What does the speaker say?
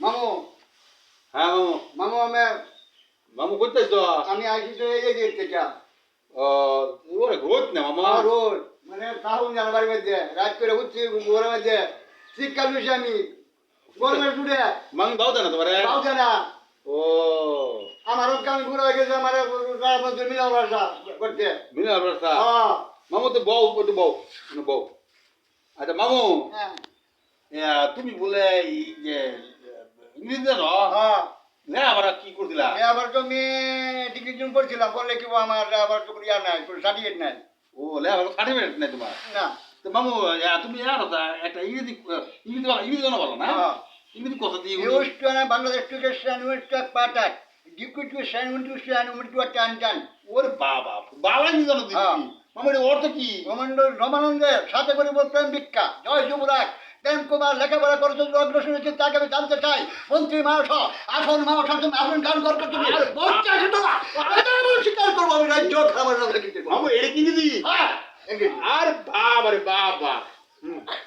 মামু হ্যাঁ মামু। মামু আমি মামু করতেছ? আমি আসি তো এই যে থেকে ওরে রোদ না মামা। রোজ মানে কাহুন জানা বাড়ির মধ্যে রাত করে উঠছি ঘরের মধ্যে শীতকাল বেশি আমি গরমের টুটে মামু দাও না তোমারে? পাও জানা ও আমার আমি ঘুরে গেছে আমার মিলাল বাসা করতে মিনার বর্ষা। হ্যাঁ মামু তো বউ, একটু বউ, বউ। আচ্ছা মামু, তুমি বলে এই যে ইংরেজি জানো? হ্যাঁ না আবার কি করছিলা? আবার তো আমি ডিগ্রি জুন করছিলাম করলে কি আমার আবার তো ইয়া নাই সার্টিফিকেট নাই ও লে আবার সার্টিফিকেট নাই তোমার? না তো মামু তুমি আর একটা ইংরেজি ইংরেজি জানো বলো না? ইংরেজি কথা দিয়ে Used to an Bangladesh education, used to patak. Education, used to attention. ওরে বাবা, বাবা ইংরেজি জানো তুমি? মামু এর অর্থ কি? রমানন্দের সাথে করে প্রেম ভিক্ষা জয় যুবরাজ প্রেম কুমার লেখাপড়া করেছে অগ্রসর হয়েছে তাকে আমি জানতে চাই মন্ত্রী মানুষ আসন মানুষ তুমি আসন গান কর করতে স্বীকার করবো আমি রাজ্য খাবার মামু এটা কি দিদি? হ্যাঁ আর বাবা রে বাবা।